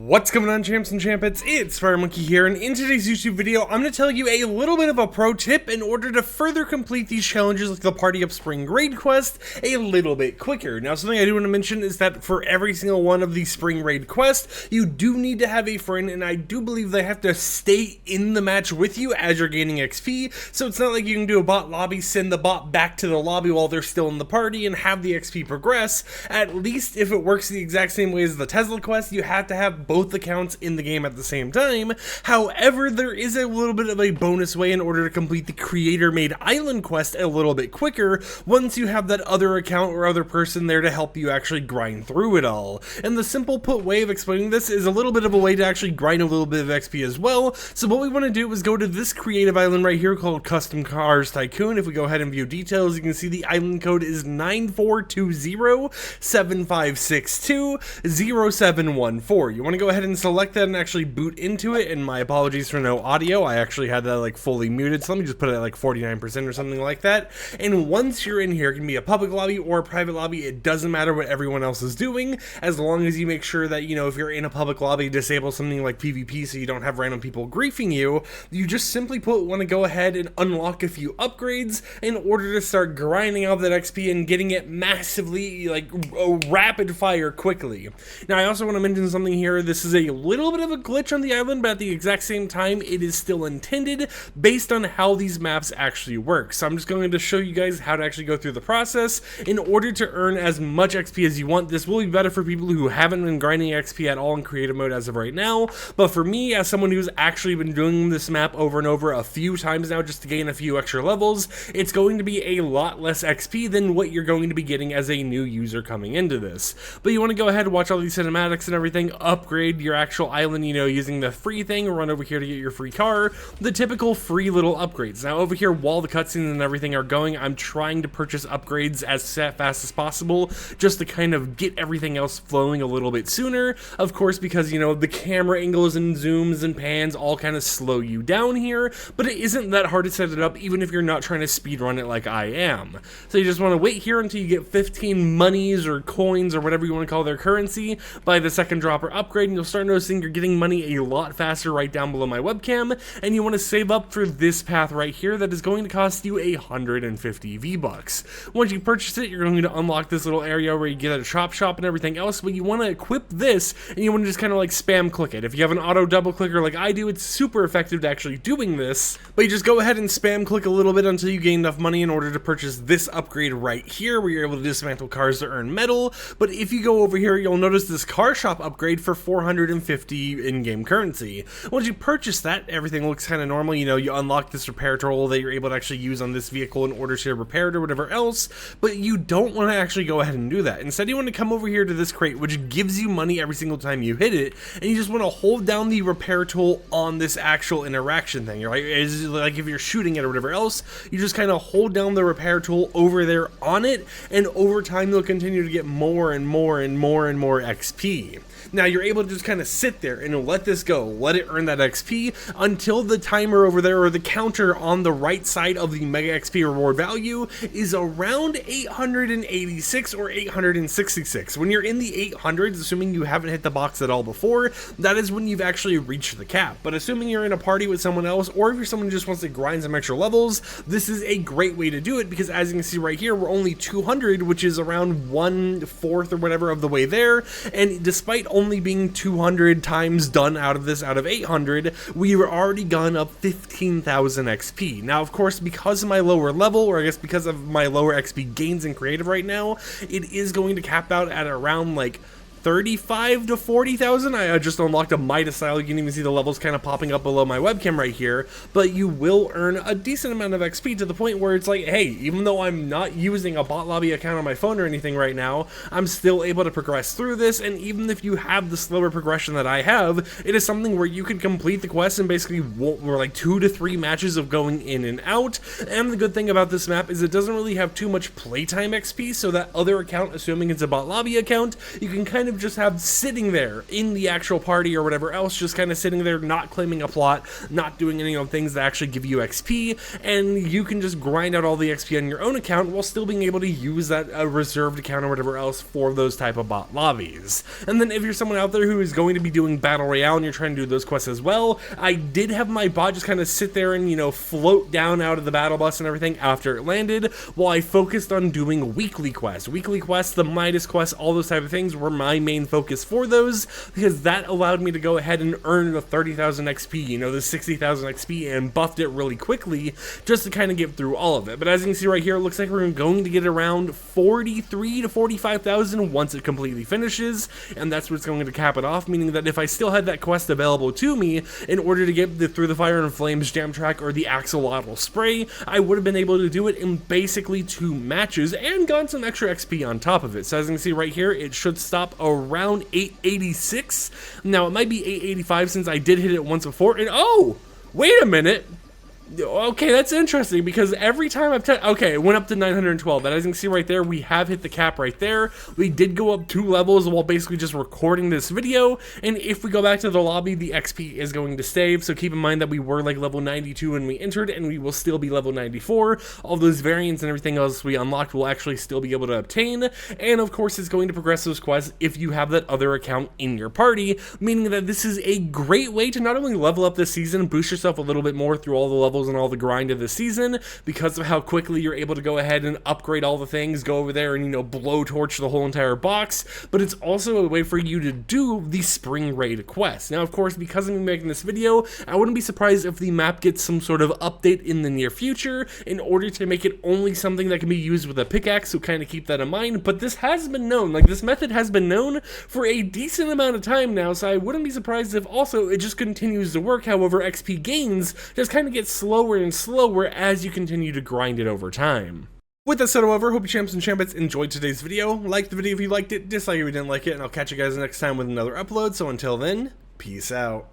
What's going on, champs and champets? It's Fire Monkey here, and in today's YouTube video, I'm going to tell you a little bit of a pro tip in order to further complete these challenges like the Party Up Spring Raid quest a little bit quicker. Now, something I do want to mention is that for every single one of these Spring Raid quests, you do need to have a friend, and I do believe they have to stay in the match with you as you're gaining XP, so it's not like you can do a bot lobby, send the bot back to the lobby while they're still in the party, and have the XP progress. At least if it works the exact same way as the Tesla quest, you have to have both accounts in the game at the same time. However, there is a little bit of a bonus way in order to complete the creator-made island quest a little bit quicker once you have that other account or other person there to help you actually grind through it all. And the simple put way of explaining this is a little bit of a way to actually grind a little bit of XP as well. So what we want to do is go to this creative island right here called Custom Cars Tycoon. If we go ahead and view details, you can see the island code is 9420-7562-0714. You want to go ahead and select that and actually boot into it, and my apologies for no audio. I actually had that like fully muted, so let me just put it at like 49% or something like that. And once you're in here, it can be a public lobby or a private lobby. It doesn't matter what everyone else is doing, as long as you make sure that, you know, if you're in a public lobby, disable something like PvP so you don't have random people griefing you. You just simply want to go ahead and unlock a few upgrades in order to start grinding out that XP and getting it massively, like, rapid fire quickly. Now, I also want to mention something here. This is a little bit of a glitch on the island, but at the exact same time, it is still intended based on how these maps actually work. So I'm just going to show you guys how to actually go through the process in order to earn as much XP as you want. This will be better for people who haven't been grinding XP at all in creative mode as of right now, but for me, as someone who's actually been doing this map over and over a few times now just to gain a few extra levels, it's going to be a lot less XP than what you're going to be getting as a new user coming into this. But you want to go ahead and watch all these cinematics and everything, upgrade your actual island, you know, using the free thing, run over here to get your free car, the typical free little upgrades. Now over here, while the cutscenes and everything are going, I'm trying to purchase upgrades as fast as possible just to kind of get everything else flowing a little bit sooner, of course, because, you know, the camera angles and zooms and pans all kind of slow you down here, but it isn't that hard to set it up even if you're not trying to speedrun it like I am. So you just want to wait here until you get 15 monies or coins or whatever you want to call their currency by the second dropper upgrade, and you'll start noticing you're getting money a lot faster right down below my webcam. And you want to save up for this path right here that is going to cost you 150 V-Bucks. Once you purchase it, you're going to unlock this little area where you get a chop shop and everything else, but you want to equip this and you want to just kind of like spam click it. If you have an auto double clicker like I do, it's super effective to actually doing this, but you just go ahead and spam click a little bit until you gain enough money in order to purchase this upgrade right here where you're able to dismantle cars to earn metal. But if you go over here, you'll notice this car shop upgrade for 450 in-game currency. Once you purchase that, everything looks kind of normal. You know, you unlock this repair tool that you're able to actually use on this vehicle in order to repair it or whatever else, but you don't want to actually go ahead and do that. Instead, you want to come over here to this crate, which gives you money every single time you hit it, and you just want to hold down the repair tool on this actual interaction thing, right? It's like if you're shooting it or whatever else, you just kind of hold down the repair tool over there on it, and over time, you'll continue to get more and more and more and more XP. Now you're able to just kind of sit there and let this go, let it earn that XP until the timer over there or the counter on the right side of the Mega XP reward value is around 886 or 866. When you're in the 800s, assuming you haven't hit the box at all before, that is when you've actually reached the cap. But assuming you're in a party with someone else, or if you're someone who just wants to grind some extra levels, this is a great way to do it, because as you can see right here, we're only 200, which is around 1/4 or whatever of the way there, and despite only being 200 times done out of 800, we were already gone up 15,000 XP. Now, of course, because of my lower level, or I guess because of my lower XP gains in creative right now, it is going to cap out at around like 35 to 40,000. I just unlocked a Midas style. You can even see the levels kind of popping up below my webcam right here, but you will earn a decent amount of XP to the point where it's like, hey, even though I'm not using a bot lobby account on my phone or anything right now, I'm still able to progress through this. And even if you have the slower progression that I have, it is something where you can complete the quest in basically like 2 to 3 matches of going in and out. And the good thing about this map is it doesn't really have too much playtime XP, so that other account, assuming it's a bot lobby account, you can kind kind of just have sitting there in the actual party or whatever else, just kind of sitting there, not claiming a plot, not doing any things that actually give you XP, and you can just grind out all the XP on your own account while still being able to use that reserved account or whatever else for those type of bot lobbies. And then if you're someone out there who is going to be doing Battle Royale and you're trying to do those quests as well, I did have my bot just kind of sit there and, float down out of the battle bus and everything after it landed, while I focused on doing weekly quests. Weekly quests, the Midas quests, all those type of things were my main focus for those, because that allowed me to go ahead and earn the 30,000 XP, the 60,000 XP, and buffed it really quickly just to kind of get through all of it. But as you can see right here, it looks like we're going to get around 43 to 45,000 once it completely finishes, and that's what's going to cap it off, meaning that if I still had that quest available to me in order to get the Through the Fire and Flames jam track or the axolotl spray, I would have been able to do it in basically 2 matches and gotten some extra XP on top of it. So as you can see right here, it should stop around 886. Now it might be 885 since I did hit it once before, and oh, wait a minute. Okay, that's interesting, because every time I've okay, it went up to 912, but as you can see right there, we have hit the cap right there. We did go up 2 levels while basically just recording this video, and if we go back to the lobby, the XP is going to save, so keep in mind that we were like level 92 when we entered, and we will still be level 94. All those variants and everything else we unlocked will actually still be able to obtain, and of course it's going to progress those quests if you have that other account in your party, meaning that this is a great way to not only level up this season, boost yourself a little bit more through all the levels and all the grind of the season, because of how quickly you're able to go ahead and upgrade all the things, go over there and blowtorch the whole entire box, but it's also a way for you to do the spring raid quest. Now of course, because I'm making this video, I wouldn't be surprised if the map gets some sort of update in the near future in order to make it only something that can be used with a pickaxe, so kind of keep that in mind. But this has been known, this method has been known for a decent amount of time now, so I wouldn't be surprised if also it just continues to work. However, XP gains just kind of get slower and slower as you continue to grind it over time. With that said, however, hope you champs and champions enjoyed today's video. Like the video if you liked it, dislike if you didn't like it, and I'll catch you guys next time with another upload. So until then, peace out.